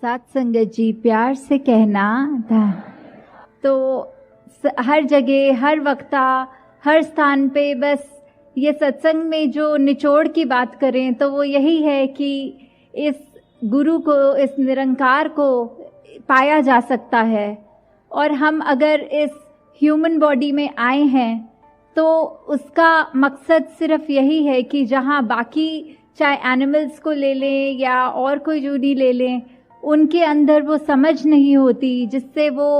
साथ संगत जी, प्यार से कहना था तो हर जगह, हर वक्ता, हर स्थान पे बस ये सत्संग में जो निचोड़ की बात करें तो वो यही है कि इस गुरु को, इस निरंकार को पाया जा सकता है। और हम अगर इस ह्यूमन बॉडी में आए हैं तो उसका मकसद सिर्फ यही है कि जहाँ बाकी चाहे एनिमल्स को ले लें या और कोई जूनी ले लें, उनके अंदर वो समझ नहीं होती जिससे वो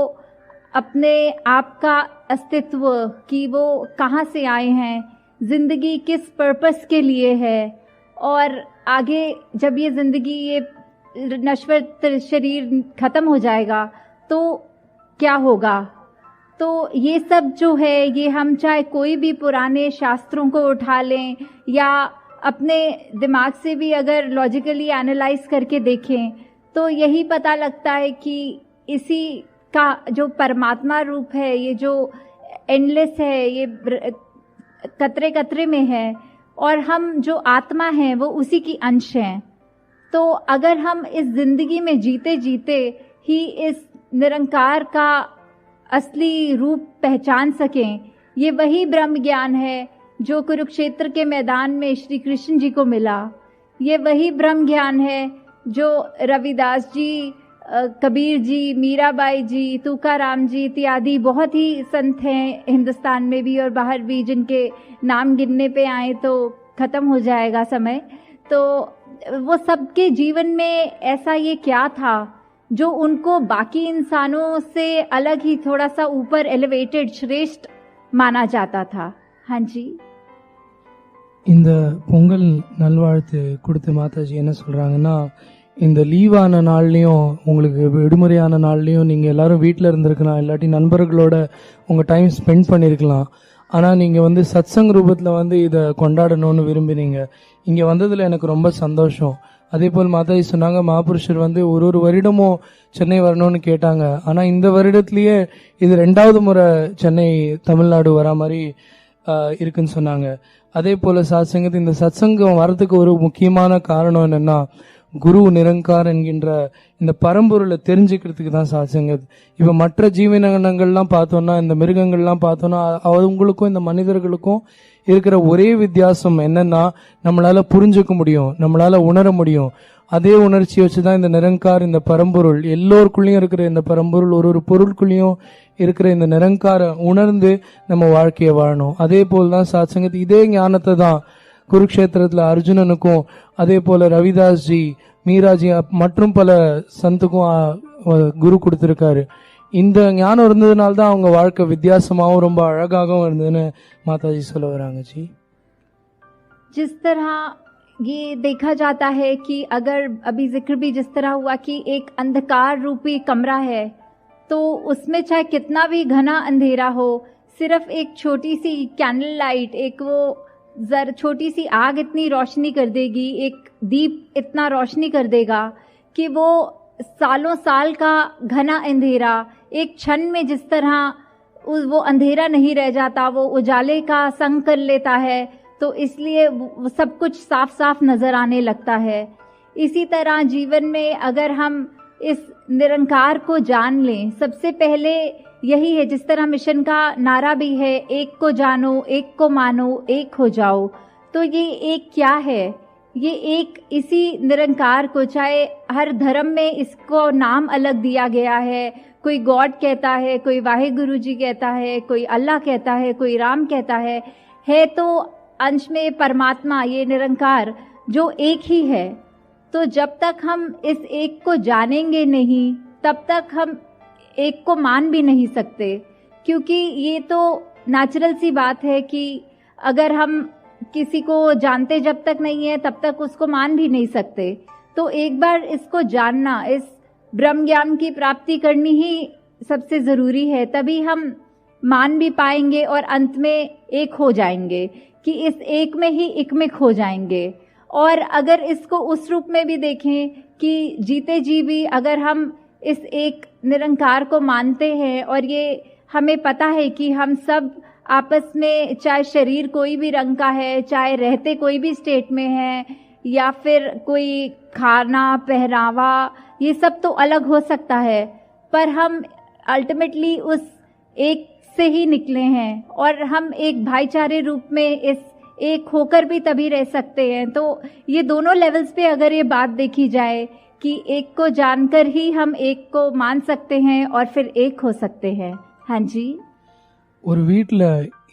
अपने आप का अस्तित्व कि वो कहाँ से आए हैं, ज़िंदगी किस पर्पस के लिए है, और आगे जब ये ज़िंदगी, ये नश्वर शरीर ख़त्म हो जाएगा तो क्या होगा। तो ये सब जो है, ये हम चाहे कोई भी पुराने शास्त्रों को उठा लें या अपने दिमाग से भी अगर लॉजिकली एनालाइज करके देखें तो यही पता लगता है कि इसी का जो परमात्मा रूप है, ये जो एंडलेस है, ये कतरे कतरे में है, और हम जो आत्मा हैं वो उसी की अंश हैं। तो अगर हम इस जिंदगी में जीते जीते ही इस निरंकार का असली रूप पहचान सकें, ये वही ब्रह्म ज्ञान है जो कुरुक्षेत्र के मैदान में श्री कृष्ण जी को मिला। ये वही ब्रह्म ज्ञान है जो रविदास जी, कबीर जी, मीराबाई जी, तुकाराम जी इत्यादि बहुत ही संत हैं हिंदुस्तान में भी और बाहर भी, जिनके नाम गिनने पे आए तो ख़त्म हो जाएगा समय। तो वो सबके जीवन में ऐसा ये क्या था जो उनको बाकी इंसानों से अलग ही थोड़ा सा ऊपर एलिवेटेड, श्रेष्ठ माना जाता था। हाँ जी, இந்த பொங்கல் நல்வாழ்த்து கொடுத்து மாதாஜி என்ன சொல்றாங்கன்னா, இந்த லீவான நாள்லையும் உங்களுக்கு விடுமுறையான நாள்லையும் நீங்கள் எல்லாரும் வீட்டில் இருந்திருக்கலாம், இல்லாட்டி நண்பர்களோட உங்கள் டைம் ஸ்பெண்ட் பண்ணியிருக்கலாம். ஆனால் நீங்கள் சத்சங் ரூபத்தில் இதை கொண்டாடணும்னு விரும்பினீங்க. இங்கே வந்ததில் எனக்கு ரொம்ப சந்தோஷம். அதே போல் மாதாஜி சொன்னாங்க, மகாபுருஷர் ஒரு வருடமும் சென்னை வரணும்னு கேட்டாங்க. ஆனால் இந்த வருடத்துலேயே இது 2வது முறை சென்னை தமிழ்நாடு வரா மாதிரி இருக்குன்னு சொன்னாங்க. அதே போல் சாத்சங்கத்து இந்த சத்சங்கம் வரதுக்கு ஒரு முக்கியமான காரணம் என்னென்னா, குரு நிரங்கார் என்கின்ற இந்த பரம்பொருளை தெரிஞ்சுக்கிறதுக்கு தான் சாத்சங்கத். இப்போ மற்ற ஜீவனங்கள்லாம் பார்த்தோன்னா, இந்த மிருகங்கள்லாம் பார்த்தோன்னா, அவங்களுக்கும் இந்த மனிதர்களுக்கும் இருக்கிற ஒரே வித்தியாசம் என்னன்னா, நம்மளால புரிஞ்சுக்க முடியும், நம்மளால உணர முடியும். அதே உணர்ச்சி வச்சு தான் இந்த நிரங்கார், இந்த பரம்பொருள், எல்லோருக்குள்ளேயும் இருக்கிற இந்த பரம்பொருள், ஒரு பொருளுக்குள்ளேயும் இருக்கிற இந்த நிரங்கார உணர்ந்து நம்ம வாழ்க்கையை வாழணும். அதே போல் தான் சாத்சங்கத் இதே ஞானத்தை தான் குருக்ஷேத்திரத்தில் அர்ஜுனனுக்கும், அதே போல ரவிதாஸ் ஜி, மீராஜி மற்றும் பல சந்துக்கும் குரு கொடுத்துருக்காரு. இந்த ஞானம் இருந்ததுனால தான் அவங்க வாழ்க்கை வித்தியாசமாகவும் ரொம்ப அழகாகவும் இருந்ததுன்னு மாதாஜி சொல்ல வராங்க जी। जिस तरह ये देखा जाता है कि अगर अभी जिक्र भी जिस तरह हुआ कि एक अंधकार रूपी कमरा है तो उसमें चाहे कितना भी घना अंधेरा हो, सिर्फ एक छोटी सी कैंडल लाइट, एक वो छोटी सी आग इतनी रोशनी कर देगी, एक दीप इतना रोशनी कर देगा कि वो सालों साल का घना अंधेरा एक क्षण में जिस तरह वो अंधेरा नहीं रह जाता, वो उजाले का संग कर लेता है। तो इसलिए सब कुछ साफ साफ नजर आने लगता है। इसी तरह जीवन में अगर हम इस निरंकार को जान लें, सबसे पहले यही है, जिस तरह मिशन का नारा भी है, एक को जानो, एक को मानो, एक हो जाओ। तो ये एक क्या है? ये एक इसी निरंकार को, चाहे हर धर्म में इसको नाम अलग दिया गया है, कोई गॉड कहता है, कोई वाहे गुरु जी कहता है, कोई अल्लाह कहता है, कोई राम कहता है तो अंश में परमात्मा, ये निरंकार जो एक ही है। तो जब तक हम इस एक को जानेंगे नहीं, तब तक हम एक को मान भी नहीं सकते, क्योंकि ये तो नेचुरल सी बात है कि अगर हम किसी को जानते जब तक नहीं है तब तक उसको मान भी नहीं सकते। तो एक बार इसको जानना, इस ब्रह्म ज्ञान की प्राप्ति करनी ही सबसे ज़रूरी है, तभी हम मान भी पाएंगे और अंत में एक हो जाएंगे कि इस एक में ही इकमिक हो जाएंगे। और अगर इसको उस रूप में भी देखें कि जीते जी भी अगर हम इस एक निरंकार को मानते हैं और ये हमें पता है कि हम सब आपस में, चाहे शरीर कोई भी रंग का है, चाहे रहते कोई भी स्टेट में है, या फिर कोई खाना पहनावा ये सब तो अलग हो सकता है, पर हम अल्टीमेटली उस एक से ही निकले हैं और हम एक भाईचारे रूप में इस एक होकर भी तभी रह सकते हैं। तो ये दोनों लेवल्स पे अगर ये बात देखी जाए कि एक को जानकर ही हम एक को मान सकते हैं और फिर एक हो सकते हैं। हाँ जी। ஒரு வீட்டில்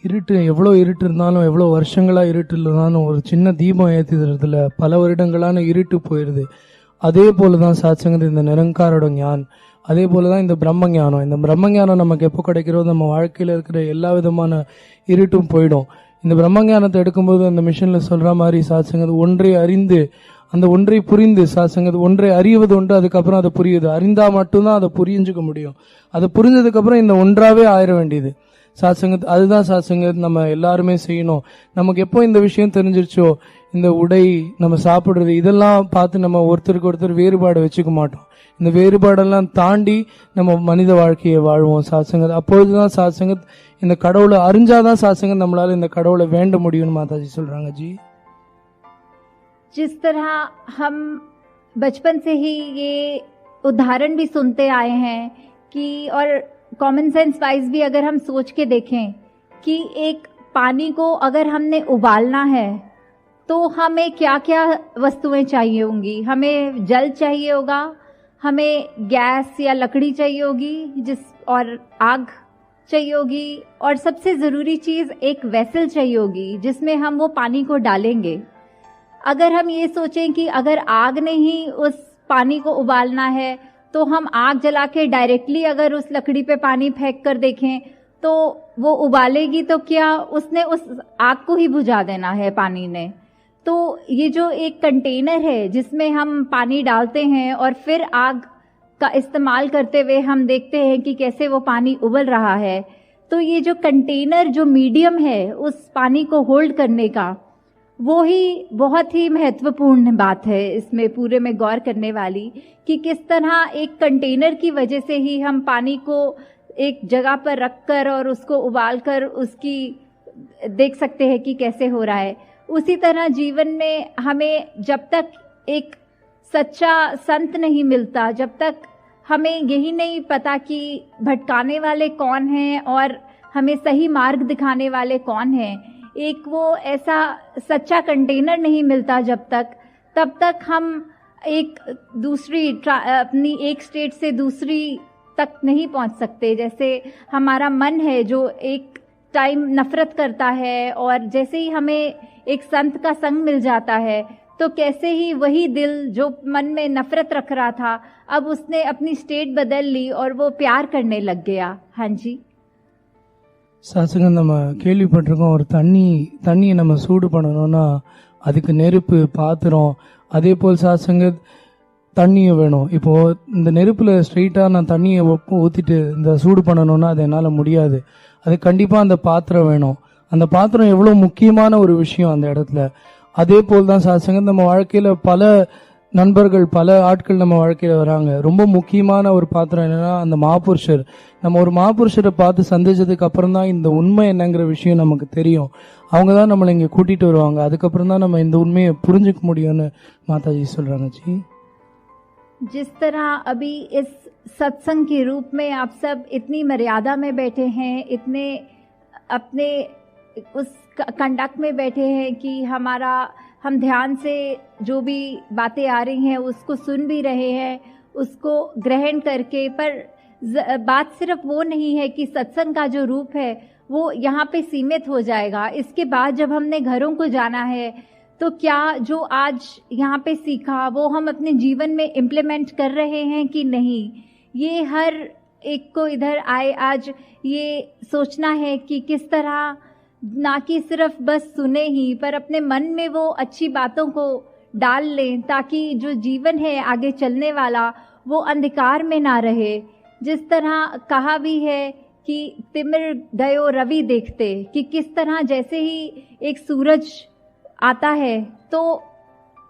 இருட்டு எவ்வளோ இருட்டு இருந்தாலும் எவ்வளோ வருஷங்களாக இருட்டு இருந்தாலும் ஒரு சின்ன தீபம் ஏற்றிடுறதுல பல வருடங்களான இருட்டு போயிடுது. அதே போல தான் சாட்சங்கது இந்த நிரங்காரோட ஞான், அதே போல தான் இந்த பிரம்மஞானம். இந்த பிரம்மஞானம் நமக்கு எப்போ கிடைக்கிறோ நம்ம வாழ்க்கையில் இருக்கிற எல்லா விதமான இருட்டும் போயிடும். இந்த பிரம்மஞானத்தை எடுக்கும்போது அந்த மிஷனில் சொல்கிற மாதிரி சாட்சங்கது ஒன்றை அறிந்து அந்த ஒன்றை புரிந்து, சாட்சங்கது ஒன்றை அறிவது உண்டு, அதுக்கப்புறம் அதை புரியுது. அறிந்தால் மட்டும்தான் அதை புரிஞ்சுக்க முடியும். அதை புரிஞ்சதுக்கப்புறம் இந்த ஒன்றாவே ஆயிட வேண்டியது சாத்சங்கத். அதுதான் சாத்சங்கத் நம்ம எல்லாருமே செய்யணும். நமக்கு எப்போ இந்த விஷயம் தெரிஞ்சிருச்சோ, இந்த உடை, நம்ம சாப்பிட்றது, இதெல்லாம் பார்த்து நம்ம ஒருத்தருக்கு ஒருத்தர் வேறுபாடு வச்சுக்க மாட்டோம். இந்த வேறுபாடெல்லாம் தாண்டி நம்ம மனித வாழ்க்கையை வாழ்வோம் சாத்சங்கத். அப்பொழுதுதான் சாத்சங்கத் இந்த கடவுளை அறிஞ்சாதான் சாத்சங்கத் நம்மளால இந்த கடவுளை வேண்ட முடியும்னு மாதாஜி சொல்றாங்க जी। जिस तरह हम बचपन से ही ये उदाहरण भी सुनते आए हैं कि, और कॉमन सेंस वाइज भी अगर हम सोच के देखें कि एक पानी को अगर हमने उबालना है तो हमें क्या क्या वस्तुएं चाहिए होंगी। हमें जल चाहिए होगा, हमें गैस या लकड़ी चाहिए होगी, और आग चाहिए होगी, और सबसे ज़रूरी चीज़ एक वेसल चाहिए होगी जिसमें हम वो पानी को डालेंगे। अगर हम ये सोचें कि अगर आग ने ही उस पानी को उबालना है तो हम आग जला के डायरेक्टली अगर उस लकड़ी पे पानी फेंक कर देखें तो वो उबालेगी तो क्या, उसने उस आग को ही बुझा देना है पानी ने। तो ये जो एक कंटेनर है जिसमें हम पानी डालते हैं और फिर आग का इस्तेमाल करते हुए हम देखते हैं कि कैसे वो पानी उबल रहा है, तो ये जो कंटेनर, जो मीडियम है उस पानी को होल्ड करने का, वो ही बहुत ही महत्वपूर्ण बात है इसमें पूरे में गौर करने वाली, कि किस तरह एक कंटेनर की वजह से ही हम पानी को एक जगह पर रखकर और उसको उबाल कर उसकी देख सकते हैं कि कैसे हो रहा है। उसी तरह जीवन में हमें जब तक एक सच्चा संत नहीं मिलता, जब तक हमें यही नहीं पता कि भटकाने वाले कौन हैं और हमें सही मार्ग दिखाने वाले कौन हैं, एक वो ऐसा सच्चा कंटेनर नहीं मिलता जब तक, तब तक हम एक दूसरी अपनी एक स्टेट से दूसरी तक नहीं पहुंच सकते। जैसे हमारा मन है जो एक टाइम नफरत करता है, और जैसे ही हमें एक संत का संग मिल जाता है तो कैसे ही वही दिल जो मन में नफरत रख रहा था, अब उसने अपनी स्टेट बदल ली और वो प्यार करने लग गया। हाँ जी। சாத்சங்கம் நம்ம கேள்விப்பட்டிருக்கோம், ஒரு தண்ணியை நம்ம சூடு பண்ணணும்னா அதுக்கு நெருப்பு, பாத்திரம், அதே போல் சாத்சங்கத் தண்ணியும் வேணும். இப்போது இந்த நெருப்பில் ஸ்ட்ரெயிட்டாக நான் தண்ணியை ஊற்றிட்டு இந்த சூடு பண்ணணும்னா அது என்னால் முடியாது. அது கண்டிப்பாக அந்த பாத்திரம் வேணும். அந்த பாத்திரம் எவ்வளோ முக்கியமான ஒரு விஷயம் அந்த இடத்துல. அதே போல் தான் சாத்சங்கத் நம்ம வாழ்க்கையில் பல நண்பர்கள், பல ஆட்கள் நம்ம வாழ்க்கையில் வராங்க. ரொம்ப முக்கியமான ஒரு பாத்திரம் என்னன்னா அந்த மாபுருஷர். நம்ம ஒரு மாபுருஷரை பார்த்து சந்திச்சதுக்கு அப்புறம் தான் இந்த உண்மை என்னங்கிற விஷயம் நமக்கு தெரியும். அவங்க தான் நம்மளை இங்கே கூட்டிட்டு வருவாங்க. அதுக்கப்புறம் தான் நம்ம இந்த உண்மையை புரிஞ்சுக்க முடியும்னு மாதாஜி சொல்றாங்க जी। जिस तरह अभी इस सत्संग के रूप में आप सब इतनी मर्यादा में बैठे हैं, इतने अपने उस कंडक्ट में बैठे हैं कि हम ध्यान से जो भी बातें आ रही हैं उसको सुन भी रहे हैं, उसको ग्रहण करके, पर बात सिर्फ वो नहीं है कि सत्संग का जो रूप है वो यहाँ पे सीमित हो जाएगा। इसके बाद जब हमने घरों को जाना है तो क्या जो आज यहाँ पे सीखा वो हम अपने जीवन में इम्प्लीमेंट कर रहे हैं कि नहीं, ये हर एक को इधर आए आज ये सोचना है कि किस तरह ना कि सिर्फ बस सुने ही, पर अपने मन में वो अच्छी बातों को डाल लें ताकि जो जीवन है आगे चलने वाला वो अंधकार में ना रहे। जिस तरह कहा भी है कि तिमिर गयो रवि देखते, कि किस तरह जैसे ही एक सूरज आता है तो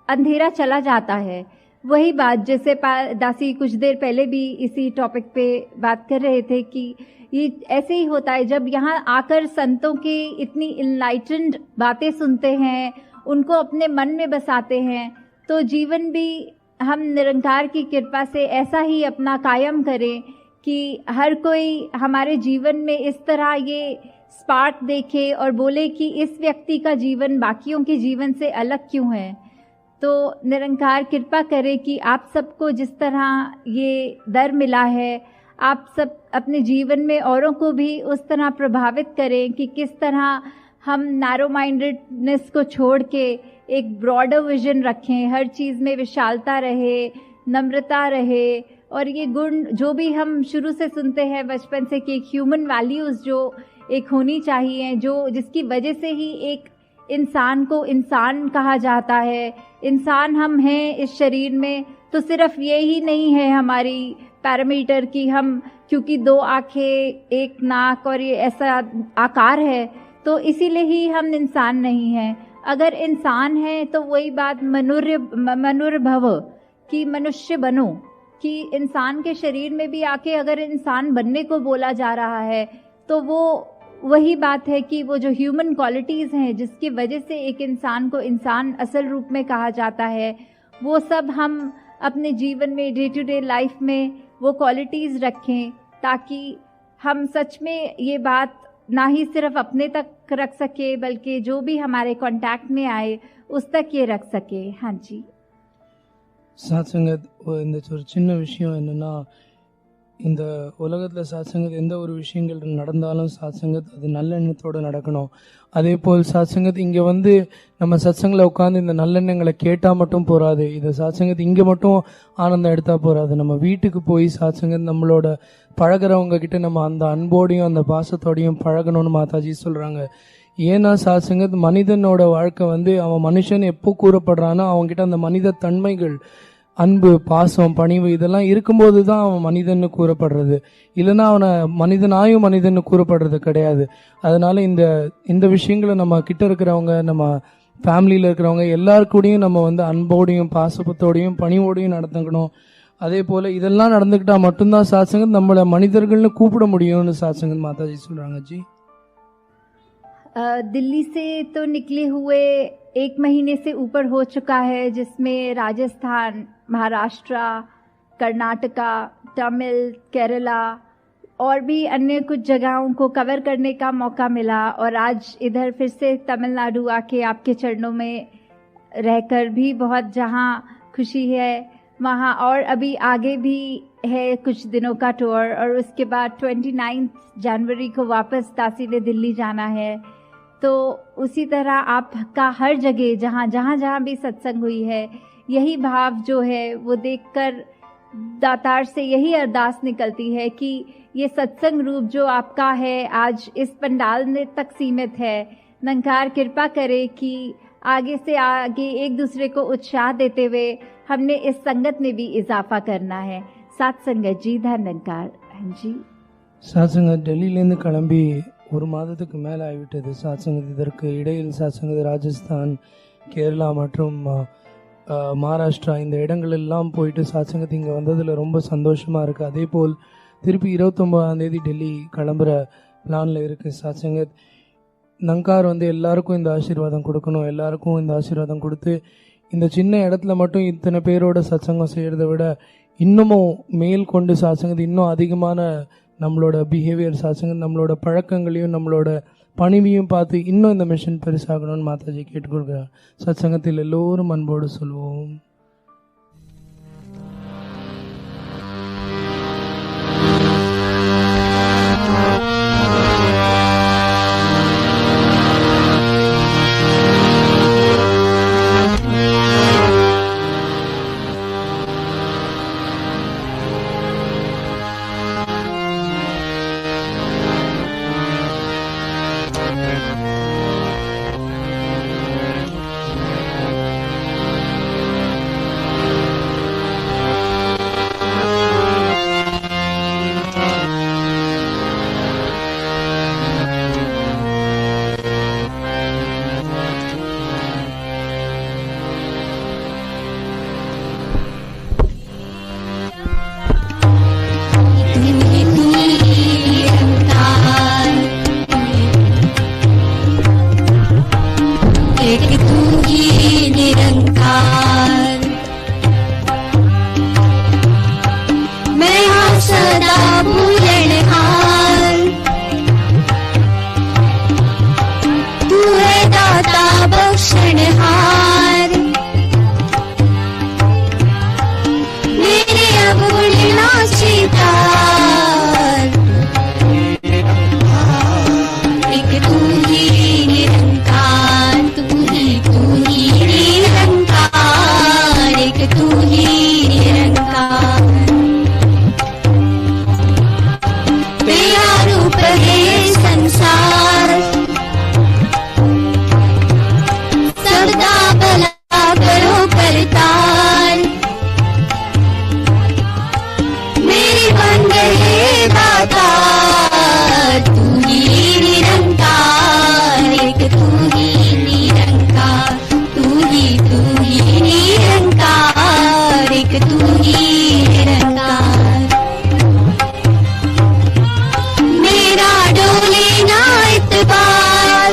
अंधेरा चला जाता है। वही बात जैसे दासी कुछ देर पहले भी इसी टॉपिक पे बात कर रहे थे कि ये ऐसे ही होता है जब यहाँ आकर संतों की इतनी इनलाइटेंड बातें सुनते हैं, उनको अपने मन में बसाते हैं, तो जीवन भी हम निरंकार की कृपा से ऐसा ही अपना कायम करें कि हर कोई हमारे जीवन में इस तरह ये स्पार्क देखे और बोले कि इस व्यक्ति का जीवन बाकियों के जीवन से अलग क्यों है। तो निरंकार कृपा करे कि आप सबको जिस तरह ये दर मिला है, आप सब अपने जीवन में औरों को भी उस तरह प्रभावित करें कि किस तरह हम नैरो माइंडेडनेस को छोड़ के एक ब्रॉडर विजन रखें, हर चीज़ में विशालता रहे, नम्रता रहे, और ये गुण जो भी हम शुरू से सुनते हैं बचपन से कि ह्यूमन वैल्यूज़ जो एक होनी चाहिए, जो जिसकी वजह से ही एक इंसान को इंसान कहा जाता है। इंसान हम हैं इस शरीर में, तो सिर्फ ये ही नहीं है हमारी पैरामीटर कि हम क्योंकि 2 आँखें, 1 नाक और ये ऐसा आकार है तो इसीलिए ही हम इंसान नहीं हैं। अगर इंसान है तो वही बात मनुर्भव कि मनुष्य बनो, कि इंसान के शरीर में भी आके अगर इंसान बनने को बोला जा रहा है तो वो वही बात है कि वो जो ह्यूमन क्वालिटीज़ हैं जिसकी वजह से एक इंसान को इंसान असल रूप में कहा जाता है, वो सब हम अपने जीवन में डे टू डे लाइफ में वो क्वालिटीज़ रखें, ताकि हम सच में ये बात ना ही सिर्फ अपने तक रख सके बल्कि जो भी हमारे कांटेक्ट में आए उस तक ये रख सके। हाँ जी। சாத்சங்கத் இந்த ஒரு சின்ன விஷயம் என்னன்னா, இந்த உலகத்தில் சாத்சங்கத் எந்த ஒரு விஷயங்கள் நடந்தாலும் சாத்சங்கத் அது நல்லெண்ணத்தோடு நடக்கணும். அதே போல் சாத்சங்கத் இங்கே வந்து நம்ம சத்சங்கில் உட்காந்து இந்த நல்லெண்ணங்களை கேட்டால் மட்டும் போகாது. இது சாத்சங்கத் இங்கே மட்டும் ஆனந்தம் எடுத்தால் போகாது. நம்ம வீட்டுக்கு போய் சாத்சங்கத் நம்மளோட பழகிறவங்க கிட்ட நம்ம அந்த அன்போடையும் அந்த பாசத்தோடையும் பழகணும்னு மாதாஜி சொல்கிறாங்க. ஏன்னா சாத்சங்கத் மனிதனோட வாழ்க்கை வந்து அவன் மனுஷன் எப்போ கூறப்படுறானோ அவன்கிட்ட அந்த மனித தன்மைகள், அன்பு, பாசம், பணிவு இதெல்லாம் இருக்கும்போது தான் அவன் மனிதன்னு கூறப்படுறது. இல்லைன்னா அவனை மனிதன்னு கூறப்படுறது கிடையாது. அதனால இந்த விஷயங்களை நம்ம கிட்ட இருக்கிறவங்க, நம்ம ஃபேமிலியில் இருக்கிறவங்க எல்லாருக்கூடையும் நம்ம வந்து அன்போடையும் பாசத்தோடையும் பணிவோடையும் நடந்துக்கணும். அதே போல் இதெல்லாம் நடந்துக்கிட்டால் மட்டும்தான் சாத்சங்கத் நம்மளை மனிதர்கள்னு கூப்பிட முடியும்னு சாத்சங்கத் மாதாஜி சொல்கிறாங்க. ஜி, दिल्ली से तो निकले हुए 1 महीने से ऊपर हो चुका है, जिसमें राजस्थान, महाराष्ट्र, कर्नाटका, तमिल, केरला और भी अन्य कुछ जगहों को कवर करने का मौका मिला। और आज इधर फिर से तमिलनाडु आके आपके चरणों में रहकर भी बहुत जहाँ खुशी है वहाँ, और अभी आगे भी है कुछ दिनों का टूर, और उसके बाद 29 जनवरी को वापस दासी ने दिल्ली जाना है। तो उसी तरह आपका हर जगह जहाँ भी सत्संग हुई है, यही भाव जो है वो देखकर दातार से यही अरदास निकलती है कि ये सत्संग रूप जो आपका है आज इस पंडाल में तक सीमित है। निरंकार कृपा करे कि आगे से आगे एक दूसरे को उत्साह देते हुए हमने इस संगत में भी इजाफा करना है। साथ संगत जी, धन्यकार। हाँ जी, சாத்சங்கத் டெல்லியிலேருந்து கிளம்பி 1 மாதத்துக்கு மேலே ஆகிவிட்டது. சாத்சங்கத் இதற்கு இடையில் சாத்சங்கத் ராஜஸ்தான், கேரளா மற்றும் மகாராஷ்டிரா இந்த இடங்கள் எல்லாம் போயிட்டு சாத்சங்கத் இங்கே வந்ததில் ரொம்ப சந்தோஷமாக இருக்குது. அதே போல் திருப்பி 29ஆம் தேதி டெல்லி கிளம்புற பிளானில் இருக்குது. சாத்சங்கத் நங்கார் வந்து எல்லாருக்கும் இந்த ஆசீர்வாதம் கொடுக்கணும், எல்லாருக்கும் இந்த ஆசீர்வாதம் கொடுத்து இந்த சின்ன இடத்துல மட்டும் இத்தனை பேரோட சத்சங்கம் செய்கிறத விட இன்னமும் மேல் கொண்டு சாத்சங்கத் இன்னும் அதிகமான நம்மளோட பிஹேவியர் சாத்சங்கத் நம்மளோட பழக்கங்களையும் நம்மளோட பணிவையும் பார்த்து இன்னும் இந்த மிஷன் பெருசாகணும்னு மாதாஜி கேட்டுக்கொள்கிறார். சத்சங்கத்தில் எல்லோரும் அன்போடு சொல்வோம். भूलनहार, तू है दाता बख्शनहार, मेरे अभूलना सितार, एक तू ही निरंकार, तू ही निरंकार, एक तू ही निरंकार, तेरा रूप है संसार, सदा भला करो करतार, मेरी बन गए दाता, तू ही निरंकार, एक तू ही निरंकार, तू ही निरंकार, एक तू ही निरंकार, मेरा डोले ना इतबार,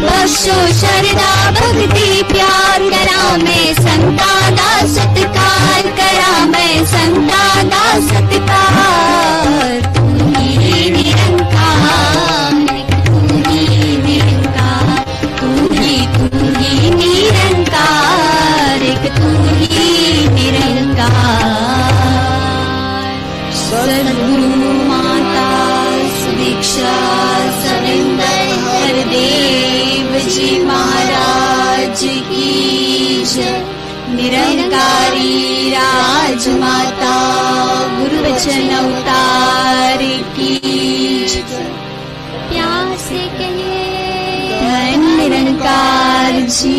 बख्शो श्रद्धा भक्ति प्यार, करा मैं संता दा सत्कार, करा मैं संता दा सत्कार, तू ही निरंकार, तू ही निरंकार, तू ही निरंकार, एक तू ही निरंकार। सद्गुरु माता सुदीक्षा सविंदर हरदेव जी महाराज की जय, निरंकारी राजमाता गुरु वचन अवतार की जय, प्यार से कहिए धन निरंकार जी।